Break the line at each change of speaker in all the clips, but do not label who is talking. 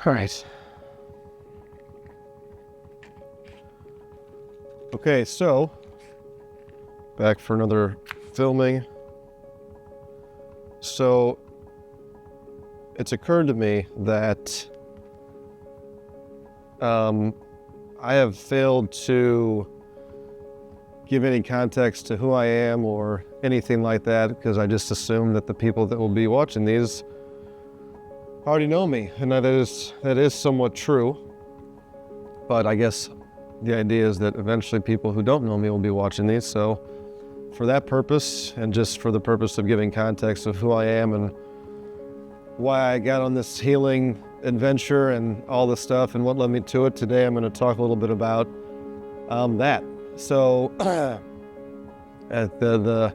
All right. Okay, so back for another filming. So it's occurred to me that I have failed to give any context to who I am or anything like that, because I just assume that the people that will be watching these already know me, and that is somewhat true. But I guess the idea is that eventually people who don't know me will be watching these. So for that purpose, and just for the purpose of giving context of who I am and why I got on this healing adventure and all this stuff and what led me to it, today I'm going to talk a little bit about that. So the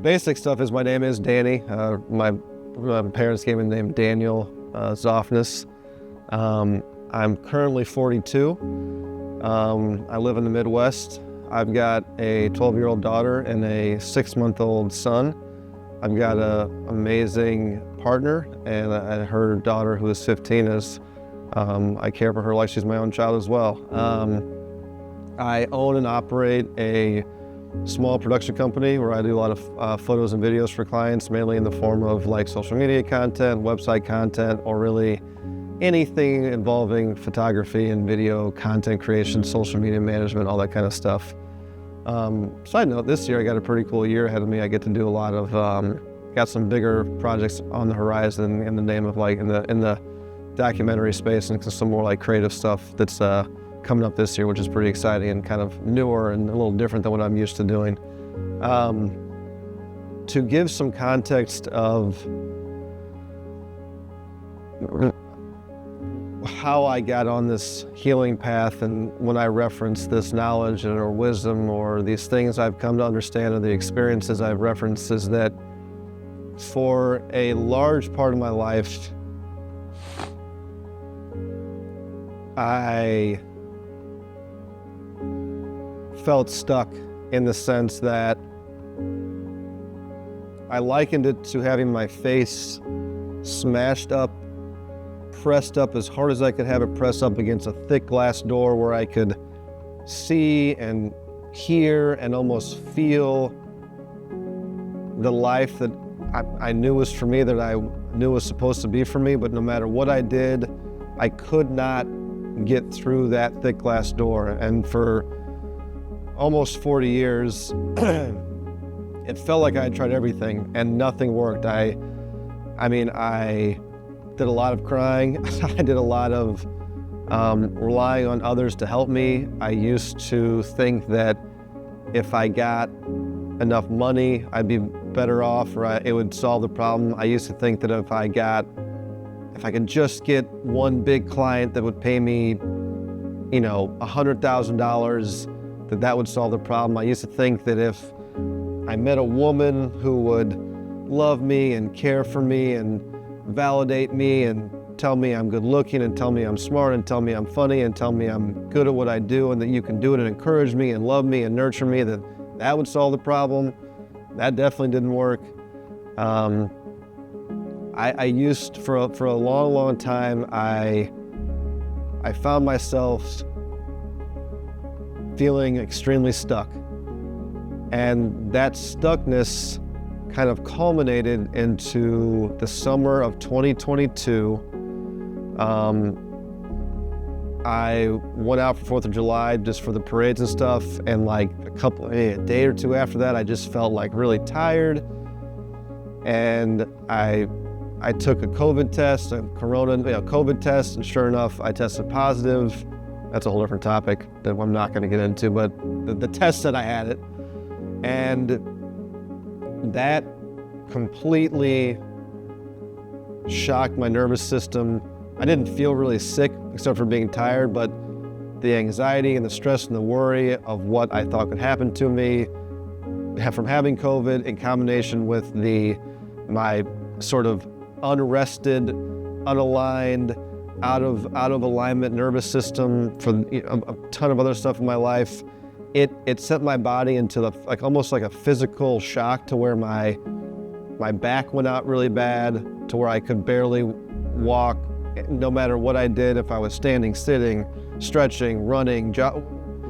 basic stuff is my name is Danny. My parents gave me the name Daniel Zoffness. I'm currently 42. I live in the Midwest. I've got a 12-year-old daughter and a 6-month-old son. I've got an amazing partner, and her daughter, who is 15, I care for her like she's my own child as well. I own and operate a small production company where I do a lot of photos and videos for clients, mainly in the form of like social media content, website content, or really anything involving photography and video content creation, social media management, all that kind of stuff. Side note, this year I got a pretty cool year ahead of me. I get to do a lot of, got some bigger projects on the horizon in the name of like in the documentary space, and some more like creative stuff that's coming up this year, which is pretty exciting and kind of newer and a little different than what I'm used to doing. To give some context of how I got on this healing path, and when I reference this knowledge or wisdom or these things I've come to understand or the experiences I've referenced, is that for a large part of my life, I felt stuck in the sense that I likened it to having my face smashed up, pressed up as hard as I could have it pressed up against a thick glass door, where I could see and hear and almost feel the life that I knew was for me, that I knew was supposed to be for me. But no matter what I did, I could not get through that thick glass door. And for almost 40 years, it felt like I had tried everything and nothing worked. I did a lot of crying. I did a lot of relying on others to help me. I used to think that if I got enough money, I'd be better off, or it would solve the problem. I used to think that if I could just get one big client that would pay me, $100,000, that would solve the problem. I used to think that if I met a woman who would love me and care for me and validate me and tell me I'm good looking and tell me I'm smart and tell me I'm funny and tell me I'm good at what I do and that you can do it and encourage me and love me and nurture me, that would solve the problem. That definitely didn't work. I used, for a long, long time, I found myself feeling extremely stuck. And that stuckness kind of culminated into the summer of 2022. I went out for 4th of July just for the parades and stuff, and like a day or two after that, I just felt like really tired. And I took a COVID test, COVID test, and sure enough, I tested positive. That's a whole different topic that I'm not going to get into, but the test said I had it. And that completely shocked my nervous system. I didn't feel really sick except for being tired, but the anxiety and the stress and the worry of what I thought could happen to me from having COVID, in combination with my sort of unrested, unaligned, out of alignment nervous system for a ton of other stuff in my life, it sent my body into almost like a physical shock, to where my back went out really bad, to where I could barely walk no matter what I did, if I was standing, sitting, stretching, running,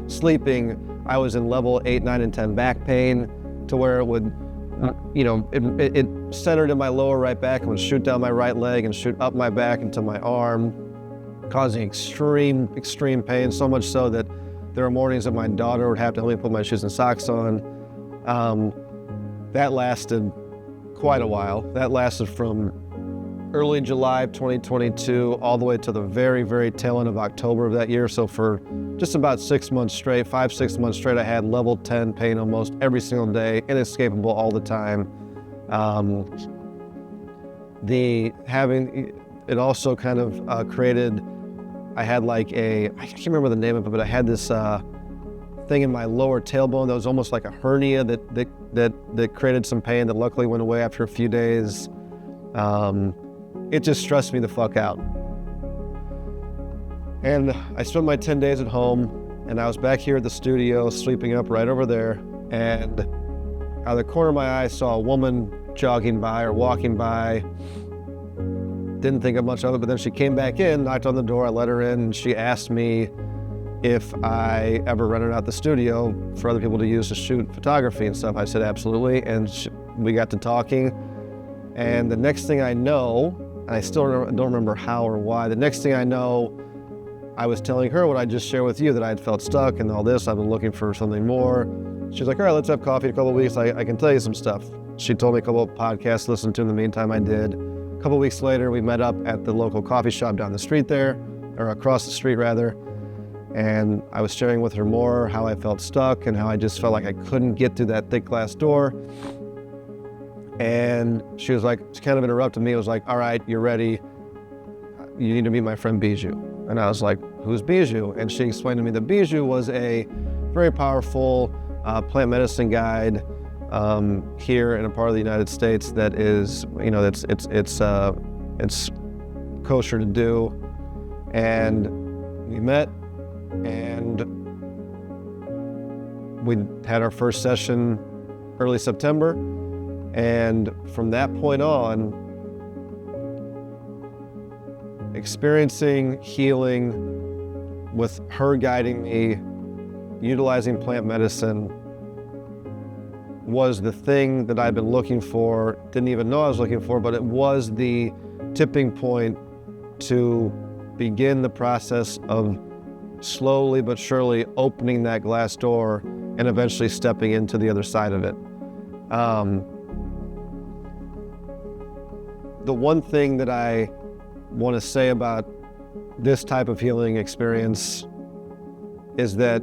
sleeping, I was in level 8, 9, and 10 back pain, to where it would, it centered in my lower right back and would shoot down my right leg and shoot up my back into my arm, causing extreme, extreme pain, so much so that there were mornings that my daughter would have to help me put my shoes and socks on. That lasted quite a while. That lasted from early July of 2022 all the way to the very, very tail end of October of that year. So for just about 6 months straight, 5-6 months straight, I had level 10 pain almost every single day, inescapable all the time. It also kind of created, I had I can't remember the name of it, but I had this thing in my lower tailbone that was almost like a hernia that created some pain that luckily went away after a few days. It just stressed me the fuck out. And I spent my 10 days at home, and I was back here at the studio, sleeping up right over there, and out of the corner of my eye, I saw a woman jogging by or walking by. Didn't think of much of it, but then she came back in, knocked on the door, I let her in, and she asked me if I ever rented out the studio for other people to use to shoot photography and stuff. I said absolutely, and we got to talking, and the next thing I know, and I still don't remember how or why, the next thing I know, I was telling her what I just shared with you, that I had felt stuck and all this, I've been looking for something more. She's like, all right, let's have coffee in a couple of weeks, I can tell you some stuff. She told me a couple of podcasts to listen to. In the meantime, I did. A couple of weeks later, we met up at the local coffee shop down the street there, or across the street rather, and I was sharing with her more how I felt stuck and how I just felt like I couldn't get through that thick glass door. And she was like, she kind of interrupted me. It was like, all right, you're ready. You need to meet my friend Bijou. And I was like, who's Bijou? And she explained to me that Bijou was a very powerful plant medicine guide here in a part of the United States that is, it's kosher to do. And we met, and we had our first session early September. And from that point on, experiencing healing with her guiding me, utilizing plant medicine, was the thing that I've been looking for. Didn't even know I was looking for, but it was the tipping point to begin the process of slowly but surely opening that glass door and eventually stepping into the other side of it. The one thing that I want to say about this type of healing experience is that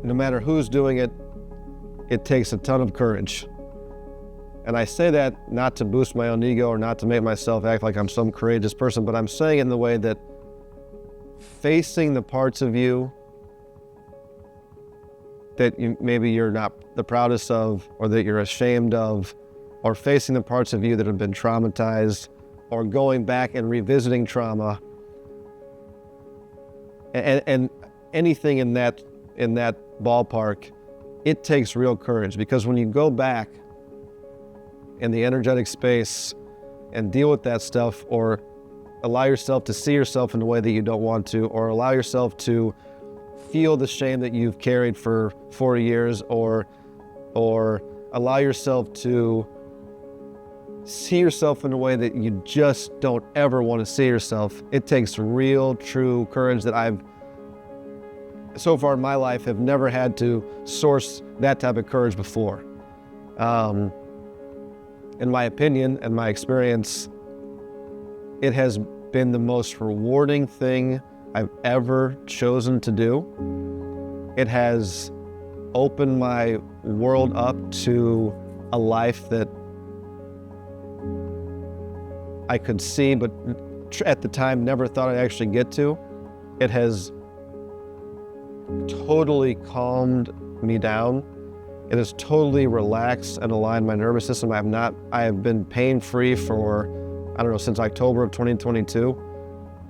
no matter who's doing it, it takes a ton of courage. And I say that not to boost my own ego or not to make myself act like I'm some courageous person, but I'm saying it in the way that facing the parts of you that maybe you're not the proudest of, or that you're ashamed of, or facing the parts of you that have been traumatized, or going back and revisiting trauma, and anything in that ballpark, it takes real courage. Because when you go back in the energetic space and deal with that stuff, or allow yourself to see yourself in a way that you don't want to, or allow yourself to feel the shame that you've carried for 40 years, or allow yourself to see yourself in a way that you just don't ever want to see yourself. It takes real, true courage that I've, so far in my life, have never had to source that type of courage before. In my opinion and my experience, it has been the most rewarding thing I've ever chosen to do. It has opened my world up to a life that I could see, but at the time never thought I'd actually get to. It has totally calmed me down. It has totally relaxed and aligned my nervous system. I have been pain-free for, since October of 2022,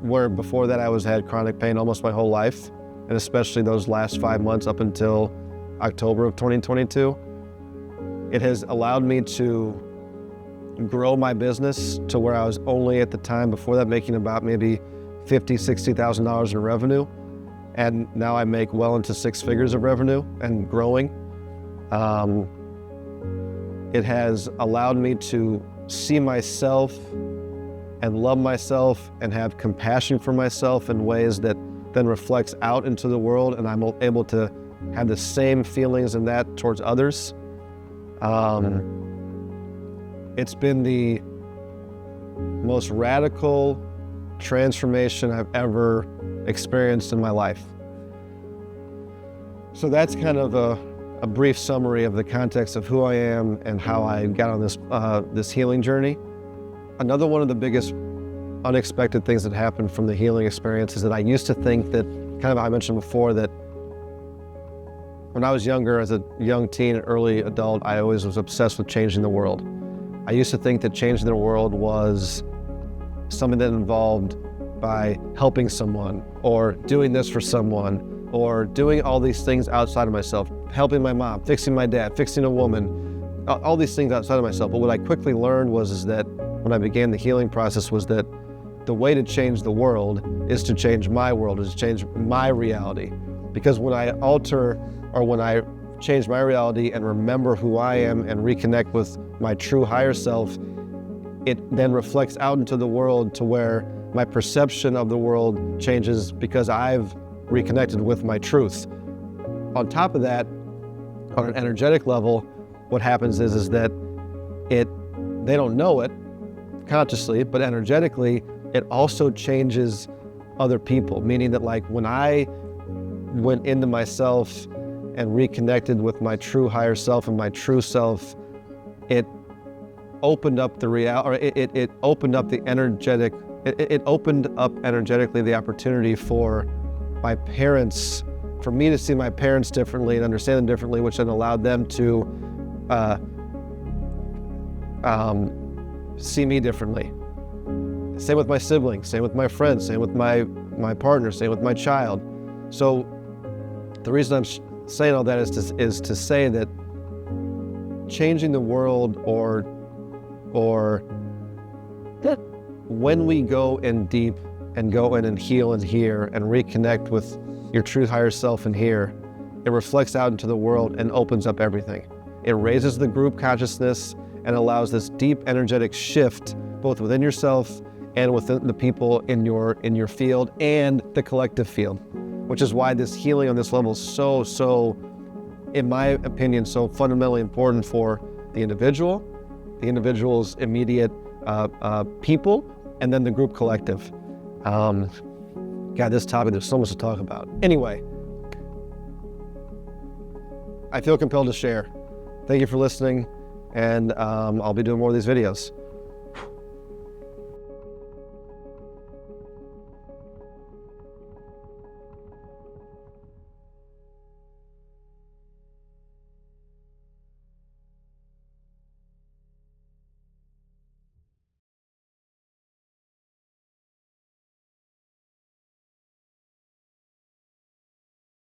where before that I had chronic pain almost my whole life, and especially those last 5 months up until October of 2022. It has allowed me to grow my business to where I was only at the time before that making about maybe $50,000, $60,000 in revenue. And now I make well into 6 figures of revenue and growing. It has allowed me to see myself and love myself and have compassion for myself in ways that then reflects out into the world, and I'm able to have the same feelings in that towards others. It's been the most radical transformation I've ever experienced in my life. So that's kind of a brief summary of the context of who I am and how I got on this healing journey. Another one of the biggest unexpected things that happened from the healing experience is that I used to think that, kind of I mentioned before, that when I was younger, as a young teen, early adult, I always was obsessed with changing the world. I used to think that changing the world was something that involved by helping someone or doing this for someone or doing all these things outside of myself, helping my mom, fixing my dad, fixing a woman, all these things outside of myself. But what I quickly learned was that when I began the healing process was that the way to change the world is to change my world, is to change my reality. Because when I alter, or when I change my reality and remember who I am and reconnect with my true higher self, it then reflects out into the world to where my perception of the world changes because I've reconnected with my truth. On top of that, on an energetic level, what happens is that they don't know it consciously, but energetically, it also changes other people, meaning that like when I went into myself and reconnected with my true higher self and my true self, it opened up the it opened up the energetic, it opened up energetically the opportunity for my parents, for me to see my parents differently and understand them differently, which then allowed them to see me differently. Same with my siblings, same with my friends, same with my partner, same with my child. So the reason I'm saying all that is to say that changing the world or that when we go in deep and go in and heal and hear and reconnect with your true higher self and here, it reflects out into the world and opens up everything. It raises the group consciousness and allows this deep energetic shift both within yourself and within the people in your field and the collective field, which is why this healing on this level is so, in my opinion, so fundamentally important for the individual's immediate people, and then the group collective. God, this topic, there's so much to talk about. Anyway, I feel compelled to share. Thank you for listening, and I'll be doing more of these videos.